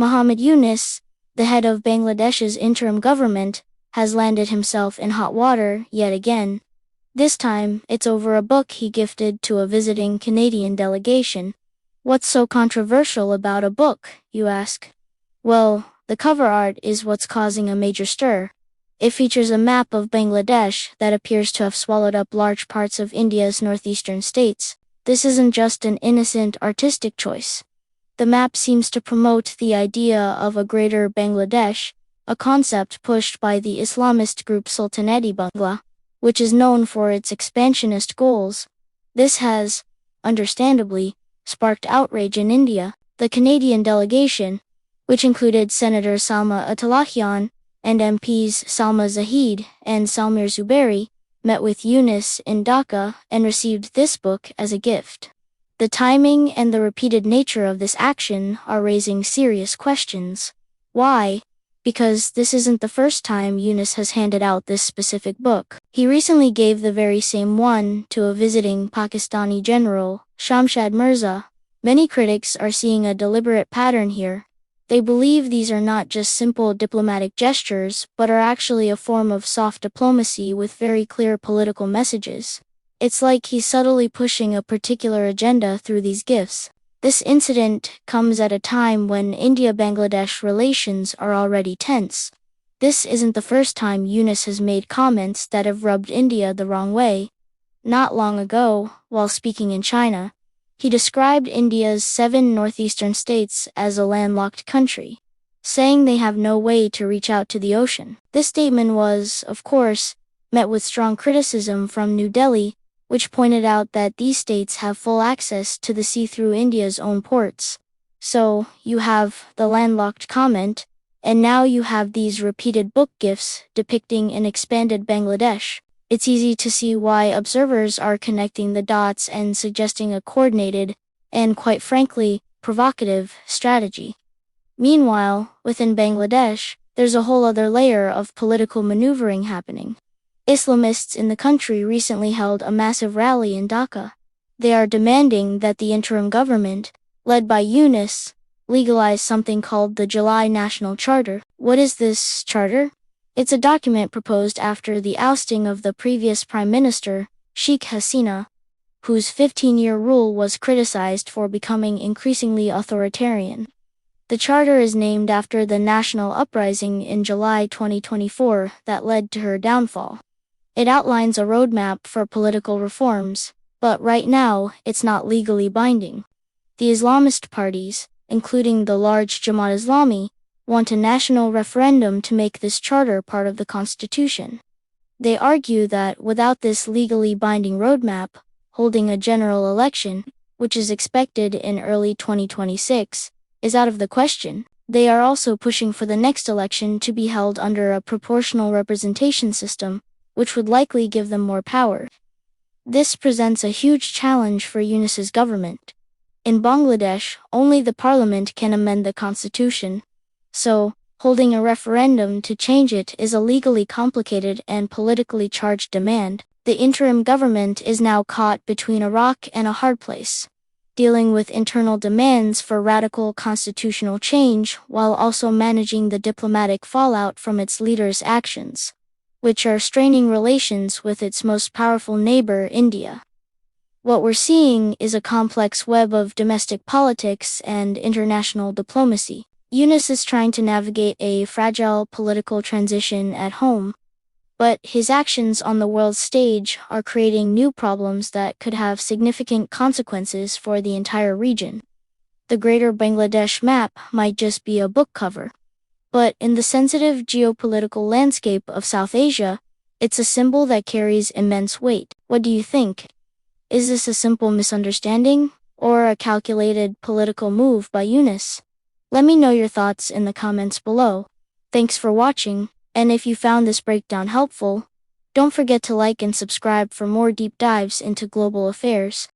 Mohammed Yunus, the head of Bangladesh's interim government, has landed himself in hot water yet again. This time, it's over a book he gifted to a visiting Canadian delegation. What's so controversial about a book, you ask? Well, the cover art is what's causing a major stir. It features a map of Bangladesh that appears to have swallowed up large parts of India's northeastern states. This isn't just an innocent artistic choice. The map seems to promote the idea of a greater Bangladesh, a concept pushed by the Islamist group Sultanate-e-Bangla, which is known for its expansionist goals. This has, understandably, sparked outrage in India. The Canadian delegation, which included Senator Salma Atalahian and MPs Salma Zahid and Salmir Zuberi, met with Yunus in Dhaka and received this book as a gift. The timing and the repeated nature of this action are raising serious questions. Why? Because this isn't the first time Yunus has handed out this specific book. He recently gave the very same one to a visiting Pakistani general, Shamshad Mirza. Many critics are seeing a deliberate pattern here. They believe these are not just simple diplomatic gestures, but are actually a form of soft diplomacy with very clear political messages. It's like he's subtly pushing a particular agenda through these gifts. This incident comes at a time when India-Bangladesh relations are already tense. This isn't the first time Yunus has made comments that have rubbed India the wrong way. Not long ago, while speaking in China, he described India's 7 northeastern states as a landlocked country, saying they have no way to reach out to the ocean. This statement was, of course, met with strong criticism from New Delhi, which pointed out that these states have full access to the sea through India's own ports. So, you have the landlocked comment, and now you have these repeated book gifts depicting an expanded Bangladesh. It's easy to see why observers are connecting the dots and suggesting a coordinated, and quite frankly, provocative strategy. Meanwhile, within Bangladesh, there's a whole other layer of political maneuvering happening. Islamists in the country recently held a massive rally in Dhaka. They are demanding that the interim government, led by Yunus, legalize something called the July National Charter. What is this charter? It's a document proposed after the ousting of the previous Prime Minister, Sheikh Hasina, whose 15-year rule was criticized for becoming increasingly authoritarian. The charter is named after the national uprising in July 2024 that led to her downfall. It outlines a roadmap for political reforms, but right now, it's not legally binding. The Islamist parties, including the large Jamaat Islami, want a national referendum to make this charter part of the constitution. They argue that without this legally binding roadmap, holding a general election, which is expected in early 2026, is out of the question. They are also pushing for the next election to be held under a proportional representation system, which would likely give them more power. This presents a huge challenge for Yunus's government. In Bangladesh, only the parliament can amend the constitution. So, holding a referendum to change it is a legally complicated and politically charged demand. The interim government is now caught between a rock and a hard place, dealing with internal demands for radical constitutional change while also managing the diplomatic fallout from its leaders' actions, which are straining relations with its most powerful neighbor, India. What we're seeing is a complex web of domestic politics and international diplomacy. Yunus is trying to navigate a fragile political transition at home, but his actions on the world stage are creating new problems that could have significant consequences for the entire region. The Greater Bangladesh map might just be a book cover, but in the sensitive geopolitical landscape of South Asia, it's a symbol that carries immense weight. What do you think? Is this a simple misunderstanding, or a calculated political move by Yunus? Let me know your thoughts in the comments below. Thanks for watching, and if you found this breakdown helpful, don't forget to like and subscribe for more deep dives into global affairs.